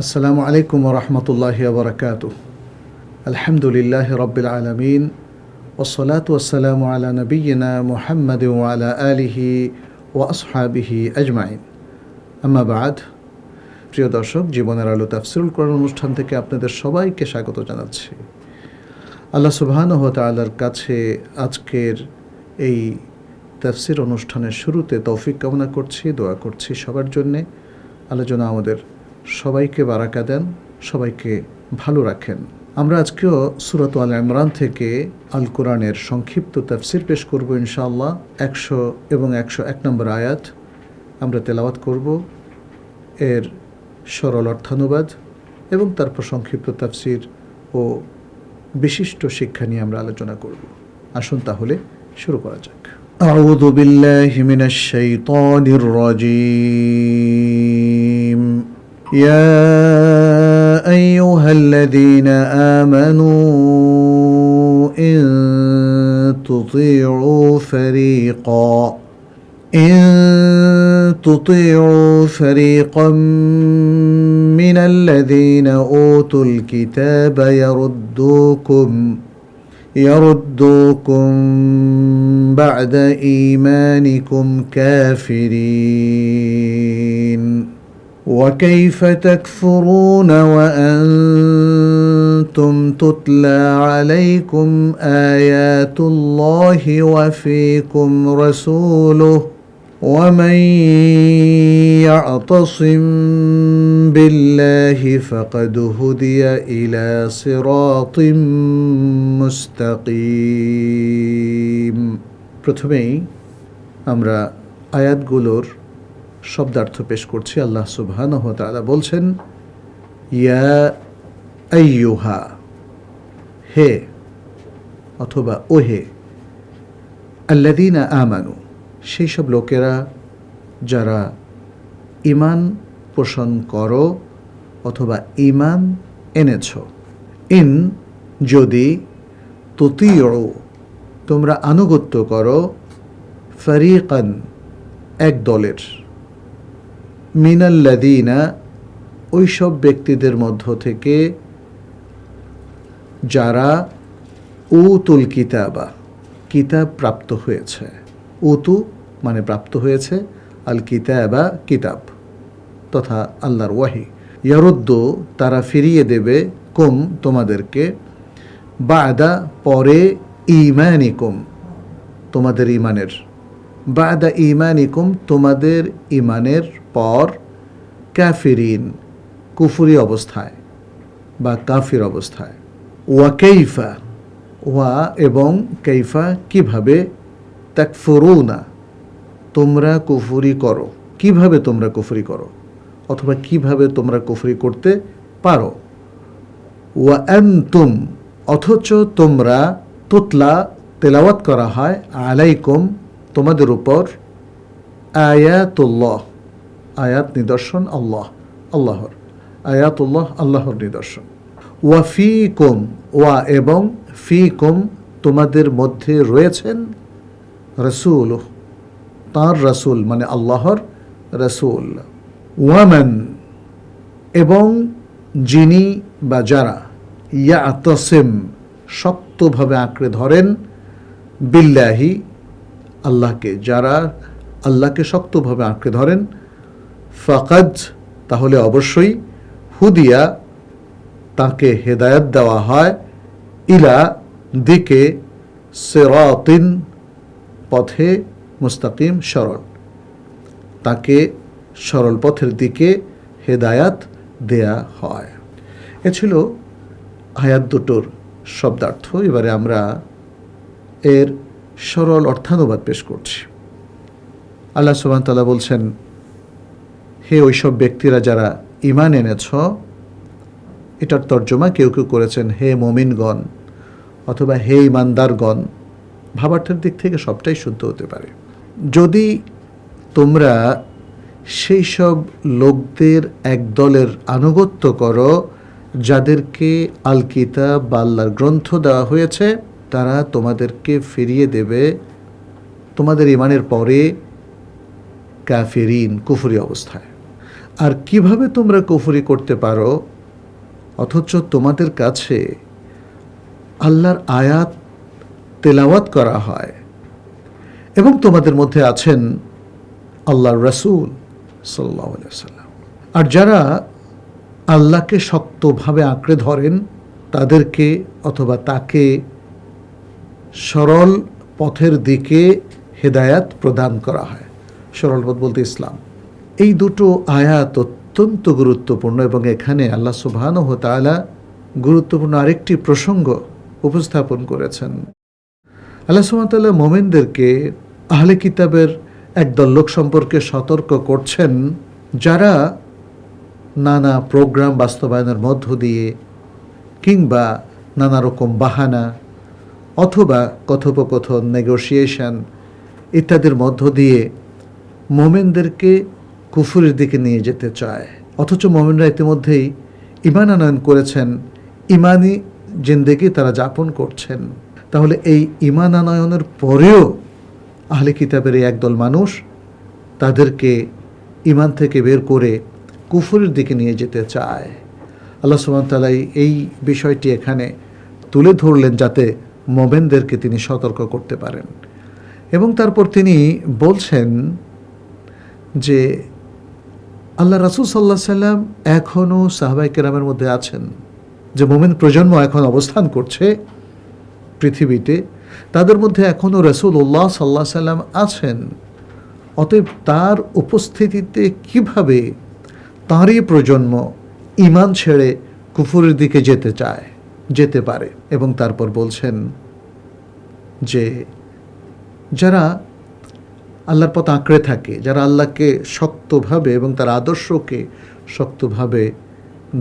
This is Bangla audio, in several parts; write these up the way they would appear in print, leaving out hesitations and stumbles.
আসসালামু আলাইকুম ওয়া রাহমাতুল্লাহি ওয়া বারাকাতুহু। আলহামদুলিল্লাহি রাব্বিল আলামিন ওয়াসসালাতু ওয়াসসালামু আলা নাবিয়্যিনা মুহাম্মাদিন ওয়া আলা আলিহি ওয়া আসহাবিহি আজমাইন। আম্মা বা'দ। প্রিয় দর্শক, জীবনের আলো তাফসীরুল কোরআন অনুষ্ঠান থেকে আপনাদের সবাইকে স্বাগত জানাচ্ছি। আল্লাহ সুবহানাহু ওয়া তাআলার কাছে আজকের এই তাফসীর অনুষ্ঠানের শুরুতে তৌফিক কামনা করছি, দোয়া করছি সবার জন্যে। আল্লাহ যেন আমাদের সবাইকে বারাকা দেন, সবাইকে ভালো রাখেন। আমরা আজকেও সূরা আল ইমরান থেকে আল কোরআনের সংক্ষিপ্ত তাফসীর পেশ করব ইনশাআল্লাহ। 100 এবং 101 নম্বর আয়াত আমরা তেলাওয়াত করব, এর সরল অর্থানুবাদ এবং তারপর সংক্ষিপ্ত তাফসীর ও বিশিষ্ট শিক্ষা নিয়ে আমরা আলোচনা করব। আসুন তাহলে শুরু করা যাক। আউযু বিল্লাহি মিনাশ শাইতানির রাজীম। يا أيها الذين آمنوا إن تطيعوا فريقا من الذين أوتوا الكتاب يردوكم بعد إيمانكم كافرين وكيف تكفرون وأنتم تتلى عليكم آيات الله وفيكم رسوله ومن يعتصم بالله فقد هدي إلى صراط مستقيم। প্রথমেই আমরা আয়াতগুলোর শব্দার্থ পেশ করছি। আল্লাহ সুবহানাহু ওয়া তাআলা বলছেন, ইয়া আইয়ুহা, হে অথবা ওহে, আল্লাযীনা আমানু, সেই সব লোকেরা যারা ঈমান পোষণ করো অথবা ঈমান এনেছ। ইন, যদি, তুতিউ, তোমরা আনুগত্য করো, ফারিকান, এক দলের, মিনাল্লাযীনা, ওই সব ব্যক্তিদের মধ্য থেকে যারা উতুল কিতাবা, কিতাব প্রাপ্ত হয়েছে। উতু মানে প্রাপ্ত হয়েছে, আল কিতাবা কিতাব তথা আল্লাহর ওয়াহি। ইয়ারুদ্দু, তারা ফিরিয়ে দেবে, কুম, তোমাদেরকে, বাদা, পরে, ঈমানিকুম, তোমাদের ঈমানের, বাদা ঈমানিকুম, তোমাদের ঈমানের পর, কাফিরিন, কুফরি অবস্থায় বা কাফির অবস্থায়। ওয়া কাইফা, ওয়া এবং কাইফা, কিভাবে, তাকফুরুনা, তোমরা কুফরি করো, কিভাবে তোমরা কুফরি করো অথবা কিভাবে তোমরা কুফরি করতে পারো। ওয়া আনতুম, অথচ তোমরা, তুতলা, তেলাওয়াত করা হয়, আলাইকুম, তোমাদের উপর, আয়াতুল্লাহ, আয়াত নিদর্শন, আল্লাহর আয়াতুল্লাহ, আল্লাহর নিদর্শন। ওয়া ফীকুম, ওয়া এবং, ফীকুম, তোমাদের মধ্যে রয়েছেন, রাসূল, তার রাসূল মানে আল্লাহর রাসূল। ওয়ামান, এবং যিনি বা যারা, ইয়াতাসিম, শক্তভাবে আঁকড়ে ধরেন, বিল্লাহি, আল্লাহকে, যারা আল্লাহকে শক্তভাবে আঁকড়ে ধরেন, ফাকাদ, তাহলে অবশ্যই, হুদিয়া, তাকে হেদায়েত দেওয়া হয়, ইলা, দিকে, সিরাতিন, পথে, মুস্তাকিম, সরল, তাকে সরল পথের দিকে হেদায়াত দেয়া হয়। এ ছিল আয়াত দুটোর শব্দার্থ। এবারে আমরা এর সরল অর্থানুবাদ পেশ করছি। আল্লাহ সুবহানাহু ওয়া তাআলা বলছেন, হে ওইসব ব্যক্তিরা যারা ঈমান এনেছ। এটার তর্জমা কেউ কেউ করেছেন হে মুমিনগণ অথবা হে ঈমানদারগণ। ভাবার্থের দিক থেকে সবটাই শুদ্ধ হতে পারে। যদি তোমরা সেই সব লোকদের এক দলের আনুগত্য করো যাদেরকে আল কিতাব বা আল্লাহর গ্রন্থ দেওয়া হয়েছে, তারা তোমাদেরকে ফিরিয়ে দেবে তোমাদের ঈমানের পরে কাফিরিন, কুফরি অবস্থায়। আর কিভাবে তোমরা কুফরি করতে পারো অথচ তোমাদের কাছে আল্লাহর আয়াত তেলাওয়াত করা হয় এবং তোমাদের মধ্যে আছেন আল্লাহর রাসূল সাল্লাল্লাহু আলাইহি ওয়াসাল্লাম। আর যারা আল্লাহকে শক্তভাবে আঁকড়ে ধরেন তাদেরকে অথবা তাকে সরল পথের দিকে হেদায়াত প্রদান করা হয়। সরল পথ বলতে ইসলাম। এই দুটো আয়াত অত্যন্ত গুরুত্বপূর্ণ এবং এখানে আল্লাহ সুবহানাহু ওয়া তাআলা গুরুত্বপূর্ণ আরেকটি প্রসঙ্গ উপস্থাপন করেছেন। আল্লাহ সুবহানাহু ওয়া তাআলা মুমিনদেরকে আহলে কিতাবের একদল লোক সম্পর্কে সতর্ক করছেন যারা নানা প্রোগ্রাম বাস্তবায়নের মধ্য দিয়ে কিংবা নানা রকম বাহানা অথবা কথোপকথন নেগোশিয়েশন ইত্যাদির মধ্য দিয়ে মোমেনদেরকে কুফরের দিকে নিয়ে যেতে চায়, অথচ মোমেনরা ইতিমধ্যেই ঈমান আনয়ন করেছেন, ঈমানি জিন্দেগি তারা যাপন করছেন। তাহলে এই ঈমান আনয়নের পরেও আহলে কিতাবের এই একদল মানুষ তাদেরকে ঈমান থেকে বের করে কুফরের দিকে নিয়ে যেতে চায়। আল্লাহ সুবহানাহু ওয়া তাআলা এই বিষয়টি এখানে তুলে ধরলেন যাতে মোমেনদেরকে তিনি সতর্ক করতে পারেন। এবং তারপর তিনি বলছেন যে আল্লাহ রাসূল সাল্লাল্লাহু আলাইহি সাল্লাম এখনও সাহাবায়ে কেরামের মধ্যে আছেন, যে মোমেন প্রজন্ম এখন অবস্থান করছে পৃথিবীতে, তাদের মধ্যে এখনও রাসূলুল্লাহ সাল্লাল্লাহু আলাইহি সাল্লাম আছেন। অতএব তার উপস্থিতিতে কিভাবে তাঁরই প্রজন্ম ঈমান ছেড়ে কুফরের দিকে যেতে পারে। এবং তারপর বলছেন যে যারা আল্লাহর পথ আঁকড়ে থাকে, যারা আল্লাহকে শক্তভাবে এবং তার আদর্শকে শক্তভাবে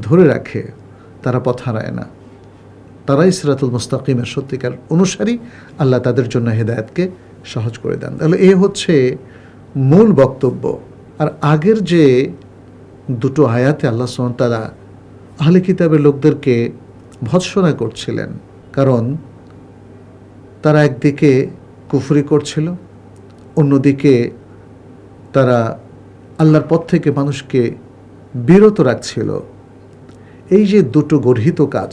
ধরে রাখে, তারা পথ হারায় না, তারাই সিরাতুল মুস্তাকিমের সত্যিকার অনুসারী। আল্লাহ তাদের জন্য হেদায়েতকে সহজ করে দেন। তাহলে এ হচ্ছে মূল বক্তব্য। আর আগের যে দুটো আয়াতে আল্লাহ সুবহানাহু ওয়া তাআলা আহলে কিতাবের লোকদেরকে ভৎসনা করছিলেন, কারণ তারা একদিকে কুফরি করছিল, অন্যদিকে তারা আল্লাহর পথ থেকে মানুষকে বিরত রাখছিল। এই যে দুটো গর্হিত কাজ,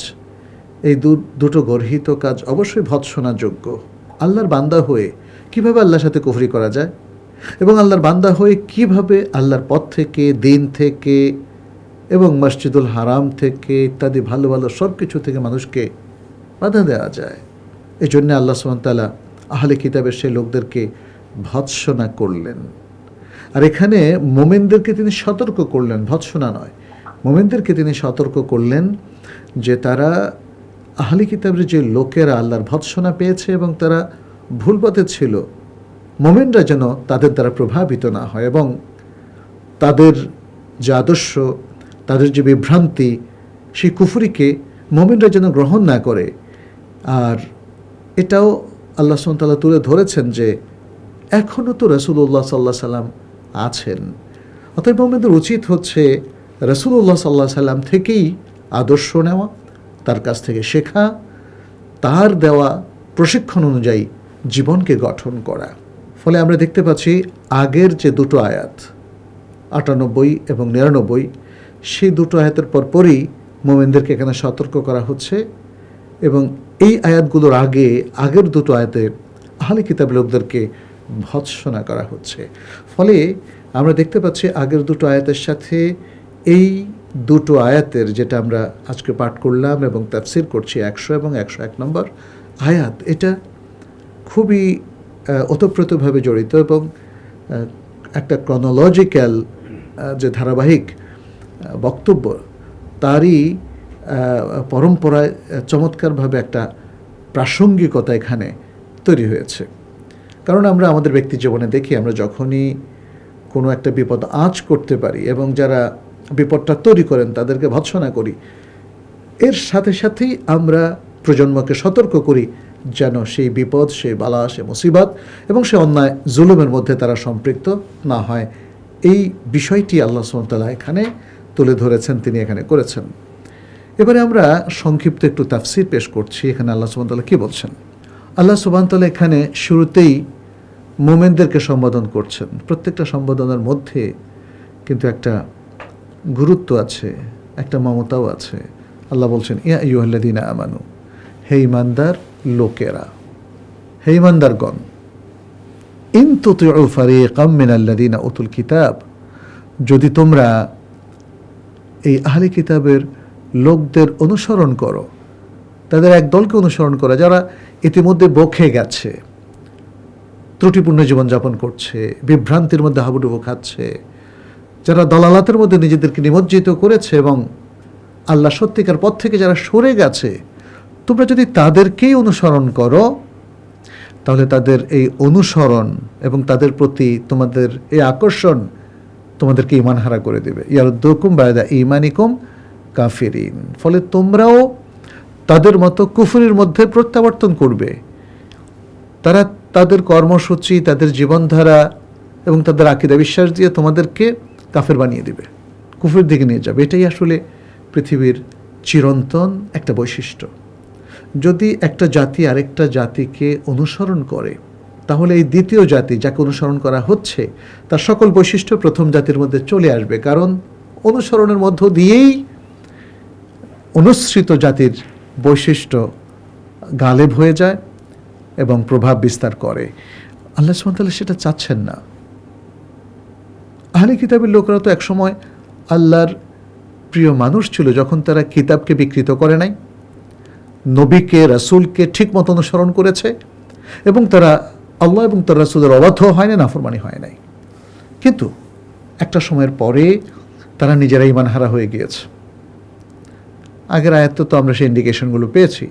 এই দুটো গর্হিত কাজ অবশ্যই ভৎসনাযোগ্য। আল্লাহর বান্দা হয়ে কিভাবে আল্লাহর সাথে কুফরি করা যায় এবং আল্লাহর বান্দা হয়ে কিভাবে আল্লাহর পথ থেকে, দিন থেকে এবং মসজিদুল হারাম থেকে ইত্যাদি ভালো ভালো সব কিছু থেকে মানুষকে বাধা দেওয়া যায়। এই জন্যে আল্লাহ সুবহানাহু ওয়া তাআলা আহলে কিতাবের সেই লোকদেরকে ভৎসনা করলেন। আর এখানে মোমেনদেরকে তিনি সতর্ক করলেন, ভৎসনা নয়, মোমেনদেরকে তিনি সতর্ক করলেন যে তারা আহলে কিতাবের যে লোকেরা আল্লাহর ভৎসনা পেয়েছে এবং তারা ভুল পথে ছিল, মোমেনরা যেন তাদের দ্বারা প্রভাবিত না হয় এবং তাদের যে আদর্শ, তাদের যে বিভ্রান্তি, সেই কুফরিকে মোমেনরা যেন গ্রহণ না করে। আর এটাও আল্লাহ সুবহানাহু ওয়া তাআলা তুলে ধরেছেন যে এখনও তো রাসূলুল্লাহ সাল্লাল্লাহু আলাইহি সাল্লাম আছেন। অতএব মোমেনদের উচিত হচ্ছে রাসূলুল্লাহ সাল্লাল্লাহু আলাইহি সাল্লাম থেকেই আদর্শ নেওয়া, তার কাছ থেকে শেখা, তার দেওয়া প্রশিক্ষণ অনুযায়ী জীবনকে গঠন করা। ফলে আমরা দেখতে পাচ্ছি আগের যে দুটো আয়াত ৯৮ এবং ৯৯, সেই দুটো আয়াতের পরপরই মোমেনদেরকে এখানে সতর্ক করা হচ্ছে এবং এই আয়াতগুলোর আগের দুটো আয়াতে আহলে কিতাব লোকদেরকে ভৎসনা করা হচ্ছে। ফলে আমরা দেখতে পাচ্ছি আগের দুটো আয়াতের সাথে এই দুটো আয়াতের, যেটা আমরা আজকে পাঠ করলাম এবং তাফসীর করছি ১০০ এবং ১০১ নম্বর আয়াত, এটা খুবই ওতপ্রোতভাবে জড়িত এবং একটা ক্রনোলজিক্যাল যে ধারাবাহিক বক্তব্য, তারই পরম্পরায় চমৎকারভাবে একটা প্রাসঙ্গিকতা এখানে তৈরি হয়েছে। কারণ আমরা আমাদের ব্যক্তি জীবনে দেখি, আমরা যখনই কোনো একটা বিপদ আঁচ করতে পারি এবং যারা বিপদটা তৈরি করেন তাদেরকে ভৎসনা করি, এর সাথে সাথেই আমরা প্রজন্মকে সতর্ক করি যেন সেই বিপদ, সেই বালা, সে মুসিবত এবং সে অন্যায় জুলুমের মধ্যে তারা সম্পৃক্ত না হয়। এই বিষয়টি আল্লাহ সুবহানাহু ওয়া তাআলা এখানে তুলে ধরেছেন, তিনি এখানে করেছেন। এবারে আমরা সংক্ষিপ্ত একটু তাফসীর পেশ করছি। এখানে আল্লাহ সুবহানাহু ওয়া তাআলা কী বলছেন? আল্লাহ সুবহানাহু ওয়া তাআলা এখানে শুরুতেই মোমেনদেরকে সম্বোধন করছেন। প্রত্যেকটা সম্বোধনের মধ্যে কিন্তু একটা গুরুত্ব আছে, একটা মমতাও আছে। আল্লাহ বলছেন, ইয়া আইয়ুহাল্লাযীনা আমানু, হে ঈমানদার লোকেরা, হে ঈমানদারগণ, ইন তুতিউ ফারীকাম মিনাল্লাযীনা উতুল কিতাব, যদি তোমরা এই আহলে কিতাবের লোকদের অনুসরণ করো, তাদের এক দলকে অনুসরণ করো যারা ইতিমধ্যে বকে গেছে, ত্রুটিপূর্ণ জীবনযাপন করছে, বিভ্রান্তির মধ্যে হাবুডুবু খাচ্ছে, যারা দলালাতের মধ্যে নিজেদেরকে নিমজ্জিত করেছে এবং আল্লাহ সত্যিকার পথ থেকে যারা সরে গেছে, তোমরা যদি তাদেরকেই অনুসরণ করো, তাহলে তাদের এই অনুসরণ এবং তাদের প্রতি তোমাদের এই আকর্ষণ তোমাদেরকে ঈমানহারা করে দেবে। ইয়ারুদ্দুকুম বা'দা ঈমানিকুম কাফিরিন, ফলে তোমরাও তাদের মতো কুফরির মধ্যে প্রত্যাবর্তন করবে। তারা তাদের কর্মসূচি, তাদের জীবনধারা এবং তাদের আকীদা বিশ্বাস দিয়ে তোমাদেরকে কাফের বানিয়ে দিবে, কুফরের দিকে নিয়ে যাবে। এটাই আসলে পৃথিবীর চিরন্তন একটা বৈশিষ্ট্য। যদি একটা জাতি আরেকটা জাতিকে অনুসরণ করে, তাহলে এই দ্বিতীয় জাতি যাকে অনুসরণ করা হচ্ছে তার সকল বৈশিষ্ট্য প্রথম জাতির মধ্যে চলে আসবে, কারণ অনুসরণের মধ্য দিয়েই অনুসৃত জাতির বৈশিষ্ট্য গালেব হয়ে যায় এবং প্রভাব বিস্তার করে। আল্লাহ সুবহানাহু ওয়া তাআলা সেটা চাচ্ছেন না। আহলে কিতাবের লোকরা তো একসময় আল্লাহর প্রিয় মানুষ ছিল, যখন তারা কিতাবকে বিকৃত করে নাই, নবীকে রাসূলকে ঠিক মতো অনুসরণ করেছে এবং তারা আল্লাহ এবং তার রাসূলের অবাধ্য হয় না, নাফরমানি হয় নাই। কিন্তু একটা সময়ের পরে তারা নিজেরা ঈমানহারা হয়ে গিয়েছে। আগের আয়াতে তো আমরা সেই ইন্ডিকেশনগুলো পেয়েছি।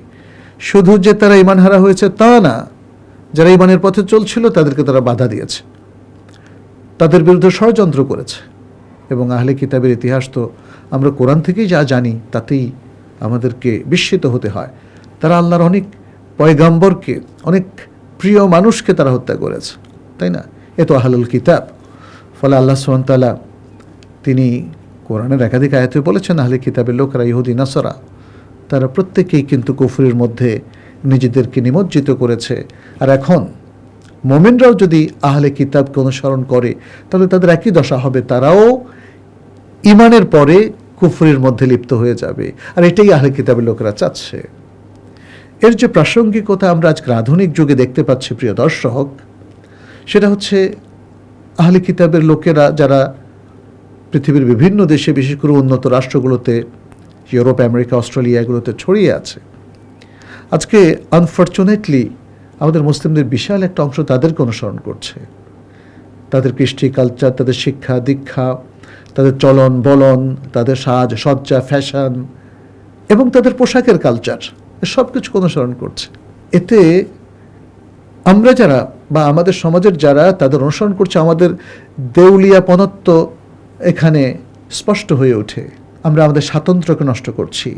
শুধু যে তারা ঈমানহারা হয়েছে তা না, যারা ঈমানের পথে চলছিল তাদেরকে তারা বাধা দিয়েছে, তাদের বিরুদ্ধে ষড়যন্ত্র করেছে। এবং আহলে কিতাবের ইতিহাস তো আমরা কোরআন থেকেই যা জানি তাতেই আমাদেরকে বিস্মিত হতে হয়। তারা আল্লাহর অনেক পয়গাম্বরকে, অনেক প্রিয় মানুষকে তারা হত্যা করেছে, তাই না? এ তো আহলুল কিতাব। ফলে আল্লাহ সুবহানাহু ওয়া তাআলা তিনি কোরআনের একাধিক আয়াতে বলেছেন, আহলে কিতাবের লোকেরা, ইহুদি নাসারা, তারা প্রত্যেকেই কিন্তু কুফরের মধ্যে নিজেদেরকে নিমজ্জিত করেছে। আর এখন মুমিনরাও যদি আহলে কিতাবকে অনুসরণ করে তাহলে তাদের একই দশা হবে, তারাও ঈমানের পরে কুফরের মধ্যে লিপ্ত হয়ে যাবে। আর এটাই আহলে কিতাবের লোকেরা চাচ্ছে। এর যে প্রাসঙ্গিকতা আমরা আজকের আধুনিক যুগে দেখতে পাচ্ছি প্রিয় দর্শক, সেটা হচ্ছে আহলে কিতাবের লোকেরা যারা পৃথিবীর বিভিন্ন দেশে, বিশেষ করে উন্নত রাষ্ট্রগুলোতে, ইউরোপ, আমেরিকা, অস্ট্রেলিয়া, এগুলোতে ছড়িয়ে আছে। আজকে আনফর্চুনেটলি আমাদের মুসলিমদের বিশাল একটা অংশ তাদেরকে অনুসরণ করছে। তাদের কৃষ্টি, কালচার, তাদের শিক্ষা দীক্ষা, তাদের চলন বলন, তাদের সাজ সজ্জা, ফ্যাশন এবং তাদের পোশাকের কালচার, সব কিছু অনুসরণ করছে। এতে আমরা যারা বা আমাদের সমাজের যারা তাদের অনুসরণ করছে, আমাদের দেউলিয়াপনত্ব এখানে স্পষ্ট হয়ে ওঠে। আমরা আমাদের স্বাতন্ত্র্যকে নষ্ট করছি,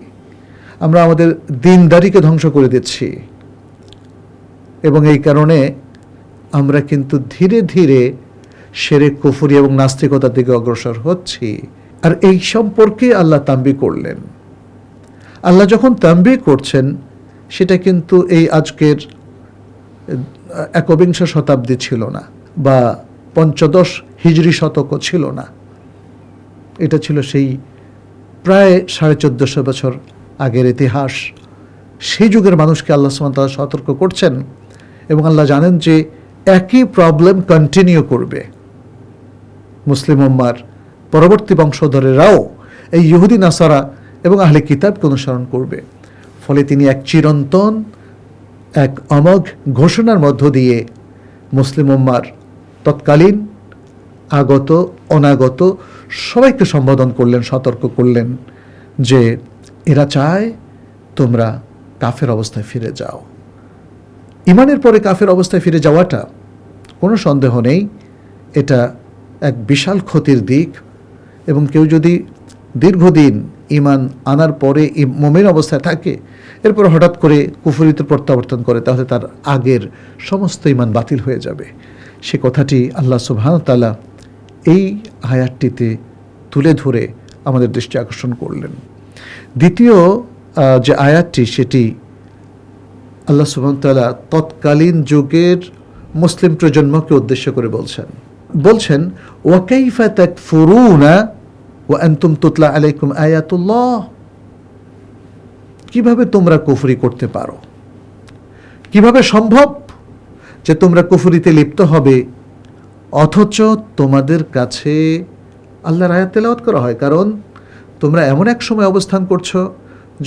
আমরা আমাদের দিনদারিকে ধ্বংস করে দিচ্ছি এবং এই কারণে আমরা কিন্তু ধীরে ধীরে শিরক, কুফরি এবং নাস্তিকতার দিকে অগ্রসর হচ্ছি। আর এই সম্পর্কে আল্লাহ তাম্বি করলেন। আল্লাহ যখন তাম্বি করছেন, সেটা কিন্তু এই আজকের একবিংশ শতাব্দী ছিল না, বা পঞ্চদশ হিজরি শতকও ছিল না। এটা ছিল সেই প্রায় 1450 বছর আগের ইতিহাস। সেই যুগের মানুষকে আল্লাহ সুবহানাহু ওয়া তাআলা সতর্ক করছেন এবং আল্লাহ জানেন যে একই প্রবলেম কন্টিনিউ করবে। মুসলিম উম্মার পরবর্তী বংশধরেরাও এই ইহুদি নাসারা এবং আহলে কিতাবকে অনুসরণ করবে। ফলে তিনি এক চিরন্তন, এক অমোঘ ঘোষণার মধ্য দিয়ে মুসলিম উম্মার তৎকালীন, আগত, অনাগত সবাইকে সম্বোধন করলেন, সতর্ক করলেন যে এরা চায় তোমরা কাফের অবস্থায় ফিরে যাও। ঈমানের পরে কাফের অবস্থায় ফিরে যাওয়াটা কোনো সন্দেহ নেই, এটা এক বিশাল ক্ষতির দিক। এবং কেউ যদি দীর্ঘদিন ঈমান আনার পরে মুমিন অবস্থায় থাকে, এরপর হঠাৎ করে কুফরিতে প্রত্যাবর্তন করে, তাহলে তার আগের সমস্ত ঈমান বাতিল হয়ে যাবে। সে কথাটি আল্লাহ সুবহানাহু ওয়া তাআলা এই আয়াতটিতে তুলে ধরে আমাদের দৃষ্টি আকর্ষণ করলেন। দ্বিতীয় যে আয়াতটি, সেটি আল্লাহ সুবহানাহু ওয়া তাআলা তৎকালীন যুগের মুসলিম প্রজন্মকে উদ্দেশ্য করে বলছেন ওয়া কাইফা তাকফুরুনা ওয়া আনতুম তুতলা আলাইকুম আয়াতুল্লাহ। কিভাবে তোমরা কুফরি করতে পারো? কিভাবে সম্ভব যে তোমরা কুফরিতে লিপ্ত হবে অথচ তোমাদের কাছে আল্লাহর আয়াত তেলাওয়াত করা হয়? কারণ তোমরা এমন এক সময় অবস্থান করছো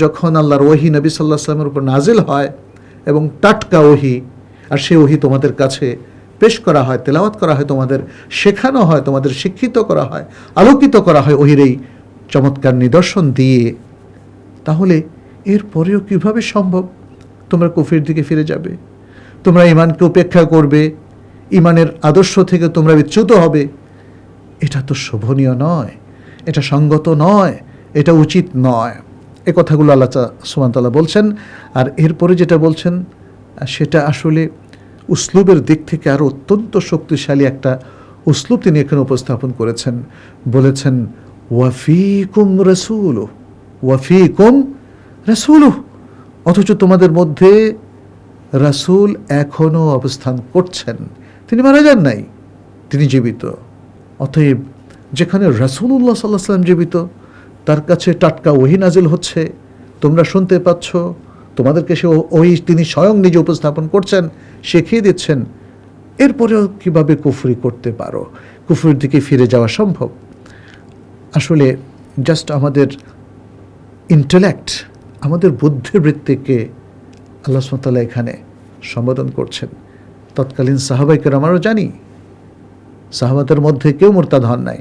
যখন আল্লাহর ওহী নবী সাল্লাল্লাহু আলাইহি ওয়াসাল্লামের উপর নাজিল হয় এবং টাটকা ওহী, আর সেই ওহী তোমাদের কাছে পেশ করা হয়, তেলাওয়াত করা হয়, তোমাদের শেখানো হয়, তোমাদের শিক্ষিত করা হয়, আলোকিত করা হয় ওহীর এই চমৎকার নিদর্শন দিয়ে। তাহলে এরপরেও কিভাবে সম্ভব তোমরা কুফরির দিকে ফিরে যাবে? তোমরা ঈমানকে উপেক্ষা করবে, ঈমানের আদর্শ থেকে তোমরা বিচ্যুত হবে। এটা তো শোভনীয় নয়, এটা সঙ্গত নয়, এটা উচিত নয়। এ কথাগুলো আল্লাহ সুবহানাহু ওয়া তাআলা বলছেন। আর এরপরে যেটা বলছেন সেটা আসলে উসলুবের দিক থেকে আরও অত্যন্ত শক্তিশালী একটা উসলুব তিনি এখানে উপস্থাপন করেছেন। বলেছেন ওয়াফিকুম রাসূলুহু, ওয়াফিকুম রাসূলুহু, অথচ তোমাদের মধ্যে রাসূল এখনও অবস্থান করছেন, তিনি মারা যান নাই, তিনি জীবিত। অতএব যেখানে রাসূলুল্লাহ সাল্লাল্লাহু আলাইহি ওয়াসাল্লাম জীবিত, তার কাছে টাটকা ওহী নাজিল হচ্ছে, তোমরা শুনতে পাচ্ছ, তোমাদেরকে সে ওহী তিনি স্বয়ং নিজে উপস্থাপন করছেন, শিখিয়ে দিচ্ছেন। এরপরেও কিভাবে কুফরি করতে পারো? কুফরির দিকে ফিরে যাওয়া সম্ভব? আসলে জাস্ট আমাদের ইন্টেলেক্ট, আমাদের বুদ্ধিবৃত্তিকে আল্লাহ সুবহানাহু ওয়া তাআলা এখানে সম্বোধন করছেন। তৎকালীন সাহাবায়ে কেরামও জানি, সাহাবাদের মধ্যে কেউ মুরতাদ হন নাই।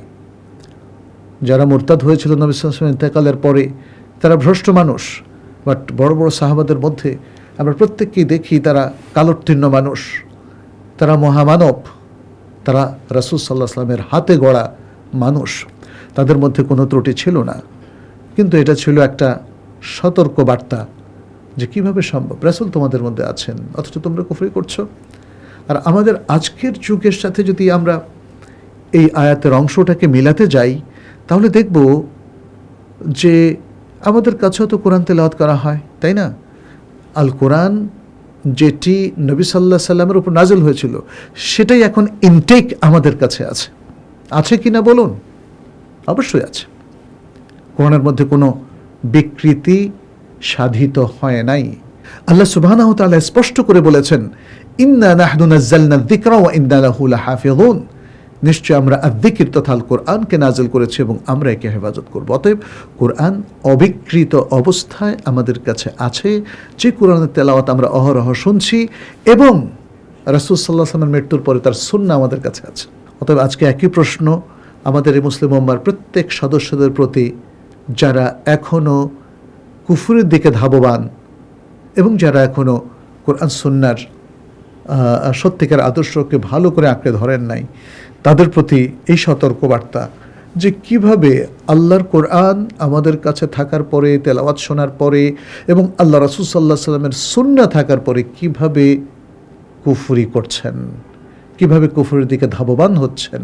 যারা মুরতাদ হয়েছিল নবী সাল্লাল্লাহু আলাইহি ওয়াসাল্লামের ইন্তেকালের পরে, তারা ভ্রষ্ট মানুষ। বাট বড় বড় সাহাবাদের মধ্যে আমরা প্রত্যেককেই দেখি তারা কালোত্তীর্ণ মানুষ, তারা মহামানব, তারা রাসূল সাল্লাল্লাহু আলাইহি ওয়াসাল্লামের হাতে গড়া মানুষ, তাদের মধ্যে কোনো ত্রুটি ছিল না। কিন্তু এটা ছিল একটা সতর্ক বার্তা যে কিভাবে সম্ভব রাসূল তোমাদের মধ্যে আছেন অথচ তোমরা কুফরি করছো। আর আমাদের আজকের যুগের সাথে যদি আমরা এই আয়াতের অংশটাকে মিলাতে যাই, তাহলে দেখব যে আমাদের কাছেও তো কোরআন তেলাওয়াত করা হয়, তাই না? আল কোরআন যেটি নবী সাল্লাল্লাহু আলাইহি সাল্লামের উপর নাজিল হয়েছিল, সেটাই এখন ইনটেক আমাদের কাছে আছে। আছে কি না বলুন? অবশ্যই আছে। কোরআনের মধ্যে কোনো বিকৃতি সাধিত হয় নাই। আল্লাহ সুবহানাহু ওয়া তাআলা স্পষ্ট করে বলেছেন, ইন্না নাহনু নাযালনা যিকরা ওয়া ইন্না লাহু লাহাফিযুন, নিশ্চয় আমরা আয-যিকর তথা আল কোরআনকে নাজিল করেছি এবং আমরা একে হেফাজত করব। অতএব কোরআন অবিকৃত অবস্থায় আমাদের কাছে আছে, যে কোরআনের তেলাওয়াত আমরা অহরহ শুনছি এবং রাসূল সাল্লাল্লাহু আলাইহি ওয়াসাল্লামের মৃত্যুর পরে তার সুন্নাহ আমাদের কাছে আছে। অতএব আজকে একই প্রশ্ন আমাদের এই মুসলিম উম্মার প্রত্যেক সদস্যদের প্রতি, যারা এখনও কুফরের দিকে ধাবমান এবং যারা এখনও কোরআন সুন্নাহর সত্যিকার আদর্শকে ভালো করে আঁকড়ে ধরেন নাই, তাদের প্রতি এই সতর্কবার্তা যে কিভাবে আল্লাহর কোরআন আমাদের কাছে থাকার পরে, তেলাওয়াত শোনার পরে এবং আল্লাহ রাসূল সাল্লাল্লাহু আলাইহি ওয়াসাল্লামের সুন্নাহ থাকার পরে কিভাবে কুফরি করছেন, কিভাবে কুফরের দিকে ধাবমান হচ্ছেন।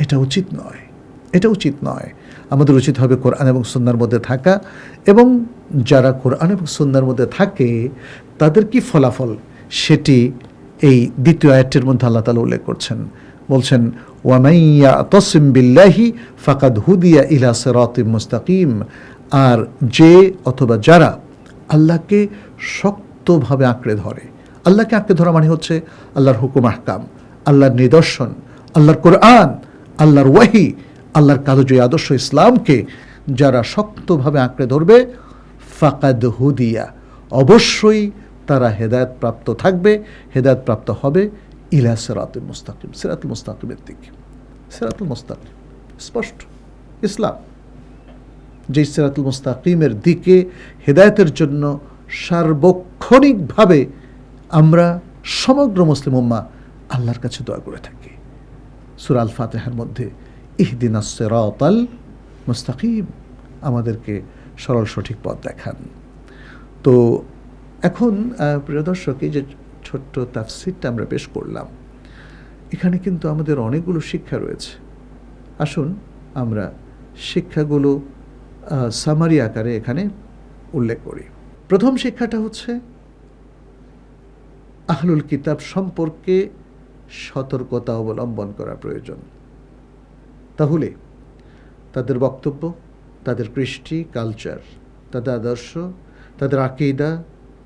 এটা উচিত নয়, এটা উচিত নয়। আমাদের উচিত হবে কোরআন এবং সুন্নাহর মধ্যে থাকা, এবং যারা কোরআন এবং সুন্নাহর মধ্যে থাকে তাদের কি ফলাফল সেটি এই দ্বিতীয় আয়াতের মধ্যে আল্লাহ তাআলা উল্লেখ করছেন। বলছেন ওয়ামান ইয়াতাসিম বিল্লাহি ফাকাদ হুদিয়া ইলা সিরাতিম মুস্তাকিম, আর যে অথবা যারা আল্লাহকে শক্তভাবে আঁকড়ে ধরে। আল্লাহকে আঁকড়ে ধরা মানে হচ্ছে আল্লাহর হুকুম আহকাম, আল্লাহর নিদর্শন, আল্লাহর কোরআন, আল্লাহর ওয়াহি, আল্লাহর কালজয়ী আদর্শ ইসলামকে যারা শক্তভাবে আঁকড়ে ধরবে, ফাকাদ হুদিয়া, অবশ্যই তারা হেদায়েত প্রাপ্ত থাকবে, হেদায়েত প্রাপ্ত হবে ইলা সিরাতুল মুস্তাকিম, সিরাতুল মুস্তাকিমের দিকে। সিরাতুল মুস্তাকিম স্পষ্ট ইসলাম, যে সিরাতুল মুস্তাকিমের দিকে হেদায়েতের জন্য সার্বক্ষণিকভাবে আমরা সমগ্র মুসলিম উম্মাহ আল্লাহর কাছে দোয়া করে থাকি। সূরা আল ফাতিহার মধ্যে ইহদিনাস সিরাতাল মুস্তাকিম, আমাদেরকে সরল সঠিক পথ দেখান। তো এখন প্রিয় দর্শক, এই যে ছোট্ট তাফসীরটা আমরা পেশ করলাম, এখানে কিন্তু আমাদের অনেকগুলো শিক্ষা রয়েছে। আসুন আমরা শিক্ষাগুলো সামারি আকারে এখানে উল্লেখ করি। প্রথম শিক্ষাটা হচ্ছে আহলুল কিতাব সম্পর্কে সতর্কতা অবলম্বন করা প্রয়োজন। তাহলে তাদের বক্তব্য, তাদের কৃষ্টি, কালচার, তাদের আদর্শ, তাদের আকীদা,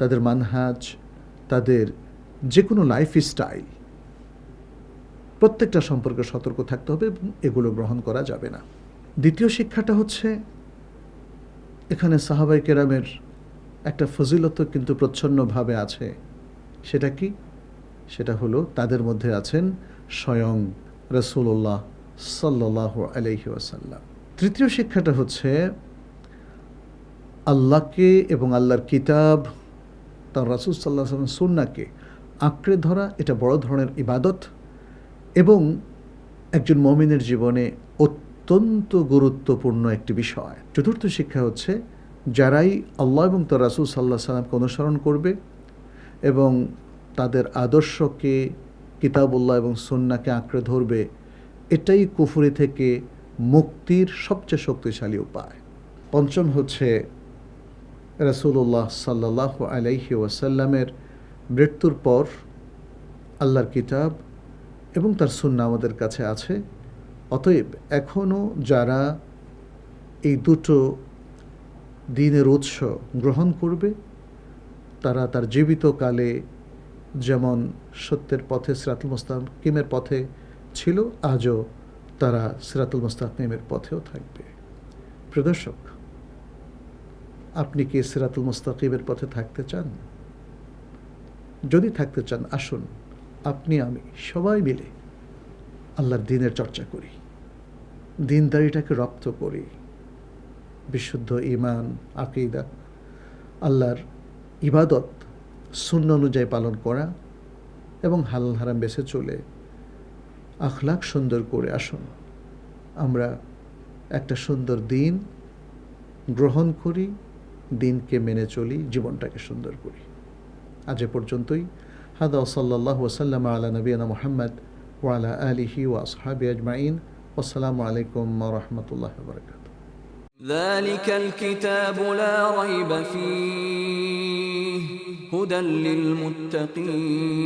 তাদের মানহাজ, তাদের যে কোনো লাইফ স্টাইল, প্রত্যেকটা সম্পর্কে সতর্ক থাকতে হবে এবং এগুলো গ্রহণ করা যাবে না। দ্বিতীয় শিক্ষাটা হচ্ছে, এখানে সাহাবায়ে কেরামের একটা ফজিলত কিন্তু প্রচ্ছন্নভাবে আছে। সেটা কি? সেটা হলো তাদের মধ্যে আছেন স্বয়ং রাসূলুল্লাহ সাল্লাল্লাহু আলাইহি ওয়াসাল্লাম। তৃতীয় শিক্ষাটা হচ্ছে আল্লাহকে এবং আল্লাহর কিতাব, তার রাসূল সাল্লাল্লাহু আলাইহি ওয়াসাল্লাম সুন্নাহকে আঁকড়ে ধরা, এটা বড় ধরনের ইবাদত এবং একজন মুমিনের জীবনে অত্যন্ত গুরুত্বপূর্ণ একটি বিষয়। চতুর্থ শিক্ষা হচ্ছে, যারাই আল্লাহ এবং তার রাসূল সাল্লাল্লাহু আলাইহি ওয়াসাল্লামকে অনুসরণ করবে এবং তাদের আদর্শকে, কিতাবুল্লাহ এবং সুন্নাহকে আঁকড়ে ধরবে, এটাই কুফরি থেকে মুক্তির সবচেয়ে শক্তিশালী উপায়। পঞ্চম হচ্ছে, রাসূলুল্লাহ সাল্লাল্লাহু আলাইহি ওয়াসাল্লামের মৃত্যুর পর আল্লাহর কিতাব এবং তার সুন্নাহ আমাদের কাছে আছে। অতএব এখনও যারা এই দুটো দ্বীনের উৎস গ্রহণ করবে, তারা তার জীবিতকালে যেমন সত্যের পথে, সিরাতুল মুস্তাকিমের পথে ছিল, আজও তারা সিরাতুল মুস্তাকিমের পথেও থাকবে। প্রিয় দর্শক, আপনি কি সিরাতুল মুস্তাকিমের পথে থাকতে চান? যদি থাকতে চান, আসুন আপনি আমি সবাই মিলে আল্লাহর দ্বীনের চর্চা করি, দ্বীনদারিটাকে রপ্ত করি, বিশুদ্ধ ঈমান, আকীদা, আল্লাহর ইবাদত সুন্নাহ অনুযায়ী পালন করা এবং হালাল হারাম বেছে চলে আখলাক সুন্দর করে আসুন আমরা একটা সুন্দর দিন গ্রহণ করি, দিনকে মেনে চলি, জীবনটাকে সুন্দর করি। আজ এ পর্যন্তই। হাদা সাল্লাল্লাহু ওয়াসাল্লাম আলা নবিয়িনা মুহাম্মদ ওয়া আলা আলিহি ওয়া আসহাবিহি আজমাইন। আসসালামু আলাইকুম ওয়া রাহমাতুল্লাহি ওয়া বারাকাতুহু। ذلك الكتاب لا ريب فيه هدى للمتقين